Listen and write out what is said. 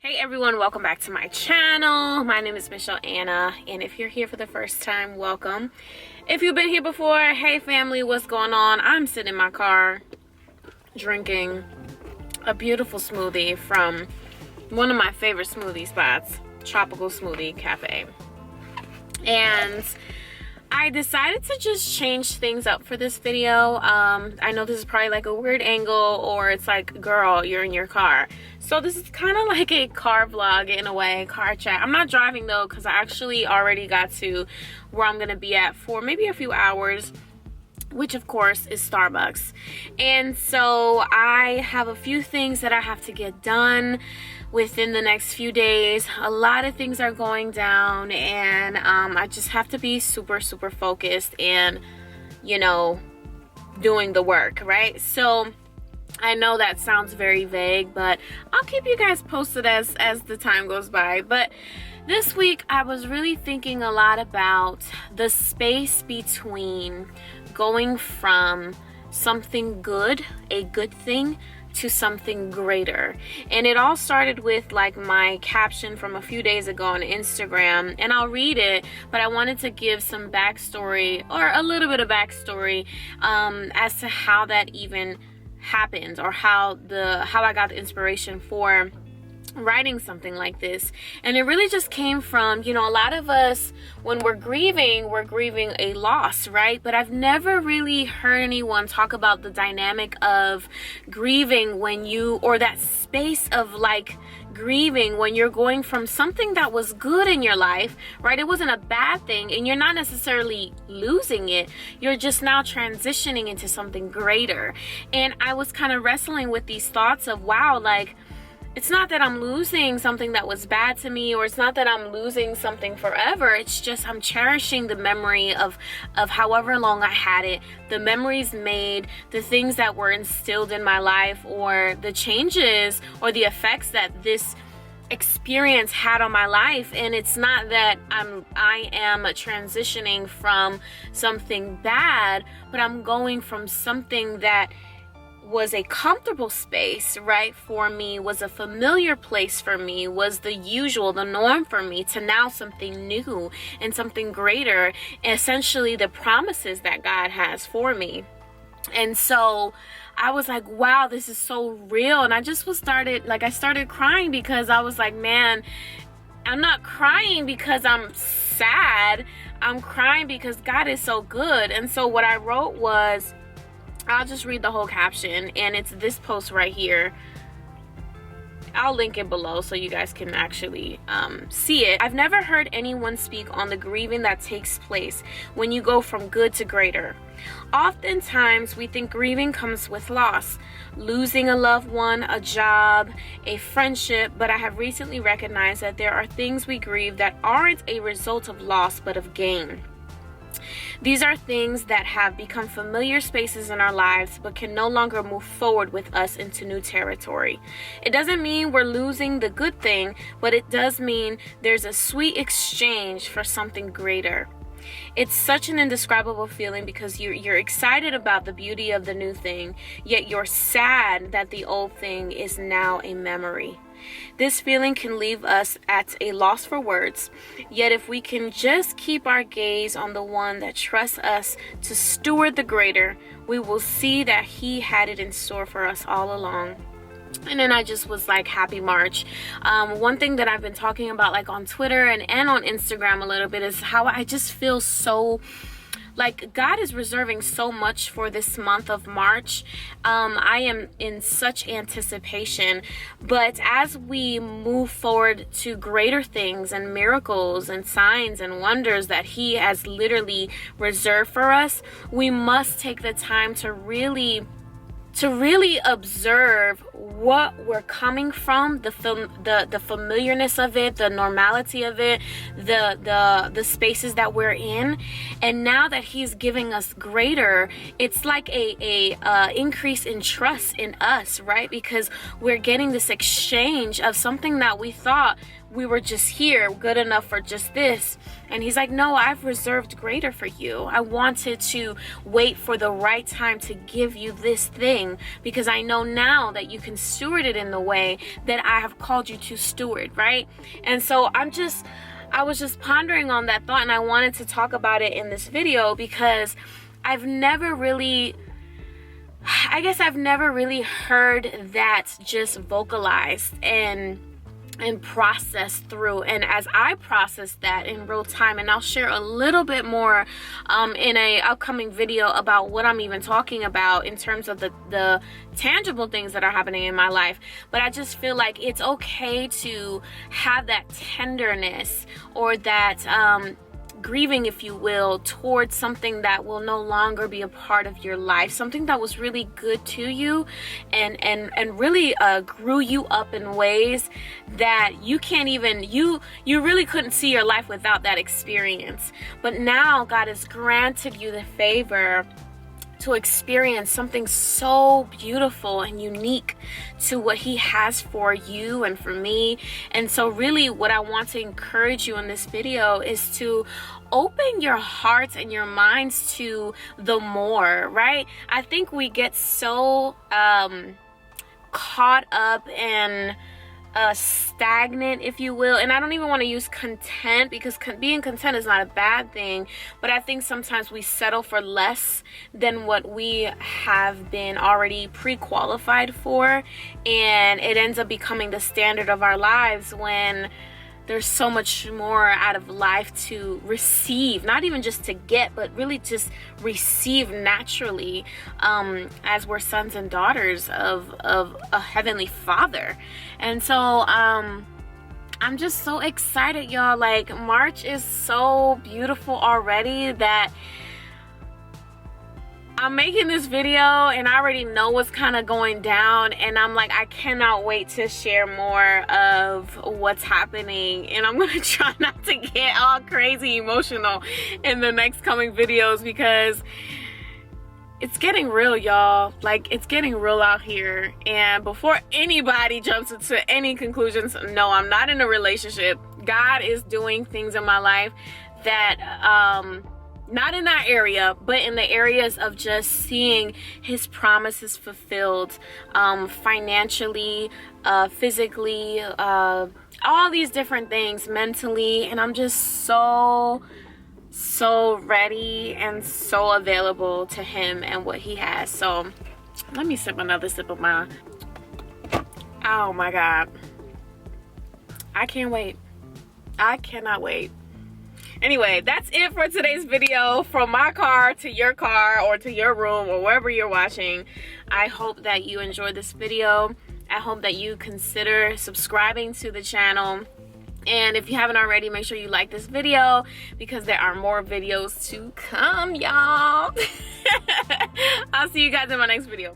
Hey everyone, welcome back to my channel. My name is MichelleAna, and if you're here for the first time, welcome. If you've been here before, hey family, what's going on? I'm sitting in my car drinking a beautiful smoothie from one of my favorite smoothie spots, Tropical Smoothie Cafe. And I decided to just change things up for this video. I know this is probably like a weird angle, or it's like, girl, you're in your car. So this is kind of like a car vlog in a way, car chat. I'm not driving though, because I actually already got to where I'm gonna be at for maybe a few hours, which of course is Starbucks. And so I have a few things that I have to get done within the next few days. A lot of things are going down, and I just have to be super focused and, you know, doing the work, right? So I know that sounds very vague, but I'll keep you guys posted as the time goes by. But this week I was really thinking a lot about the space between going from something good, a good thing, to something greater. And it all started with like my caption from a few days ago on Instagram, and I'll read it, but I wanted to give some backstory, or a little bit of backstory, as to how that even happened, or how I got the inspiration for writing something like this. And it really just came from, you know, a lot of us, when we're grieving a loss, right? But I've never really heard anyone talk about the dynamic of grieving when you, or that space of like grieving when you're going from something that was good in your life, right? It wasn't a bad thing, and you're not necessarily losing it, you're just now transitioning into something greater. And I was kind of wrestling with these thoughts of, wow, like, it's not that I'm losing something that was bad to me, or it's not that I'm losing something forever. It's just I'm cherishing the memory of however long I had it, the memories made, the things that were instilled in my life, or the changes or the effects that this experience had on my life. And it's not that I am transitioning from something bad, but I'm going from something that was a comfortable space, right, for me, was a familiar place for me, was the usual, the norm for me, to now something new and something greater, essentially the promises that God has for me. And so I was like, wow, this is so real. And I just I started crying, because I was like, man, I'm not crying because I'm sad, I'm crying because God is so good. And so what I wrote was, I'll just read the whole caption, and it's this post right here. I'll link it below so you guys can actually see it. I've never heard anyone speak on the grieving that takes place when you go from good to greater. Oftentimes, we think grieving comes with loss, losing a loved one, a job, a friendship, but I have recently recognized that there are things we grieve that aren't a result of loss, but of gain. These are things that have become familiar spaces in our lives, but can no longer move forward with us into new territory. It doesn't mean we're losing the good thing, but it does mean there's a sweet exchange for something greater. It's such an indescribable feeling, because you're excited about the beauty of the new thing, yet you're sad that the old thing is now a memory. This feeling can leave us at a loss for words, yet if we can just keep our gaze on the one that trusts us to steward the greater, we will see that he had it in store for us all along. And then I just was like, happy March. One thing that I've been talking about, like on Twitter and on Instagram a little bit, is how I just feel so like God is reserving so much for this month of March. I am in such anticipation, but as we move forward to greater things and miracles and signs and wonders that he has literally reserved for us, we must take the time to really observe what we're coming from, the familiarness of it, the normality of it, the spaces that we're in. And now that he's giving us greater, it's like a increase in trust in us, right? Because we're getting this exchange of something that we thought we were just here, good enough for just this. And he's like, no, I've reserved greater for you. I wanted to wait for the right time to give you this thing, because I know now that you can steward it in the way that I have called you to steward, right? And so I was just pondering on that thought, and I wanted to talk about it in this video because I've never really heard that just vocalized and processed through. And as I process that in real time, and I'll share a little bit more in a upcoming video about what I'm even talking about in terms of the tangible things that are happening in my life, but I just feel like it's okay to have that tenderness or that grieving, if you will, towards something that will no longer be a part of your life, something that was really good to you and really grew you up in ways that you can't even, you really couldn't see your life without that experience. But now God has granted you the favor to experience something so beautiful and unique to what he has for you and for me. And so really what I want to encourage you in this video is to open your hearts and your minds to the more, right? I think we get so caught up in stagnant, if you will, and I don't even want to use content, because being content is not a bad thing, but I think sometimes we settle for less than what we have been already pre-qualified for, and it ends up becoming the standard of our lives when there's so much more out of life to receive, not even just to get, but really just receive naturally, as we're sons and daughters of a heavenly Father. And so I'm just so excited, y'all. Like, March is so beautiful already that I'm making this video and I already know what's kind of going down, and I'm like, I cannot wait to share more of what's happening, and I'm gonna try not to get all crazy emotional in the next coming videos because it's getting real, y'all. Like, it's getting real out here. And before anybody jumps into any conclusions, no, I'm not in a relationship. God is doing things in my life that not in that area, but in the areas of just seeing his promises fulfilled, financially, physically, all these different things, mentally. And I'm just so ready and so available to him and what he has. So let me sip another sip of my, oh my God, I can't wait. I cannot wait. Anyway, that's it for today's video. From my car to your car or to your room or wherever you're watching, I hope that you enjoyed this video. I hope that you consider subscribing to the channel. And if you haven't already, make sure you like this video because there are more videos to come, y'all. I'll see you guys in my next video.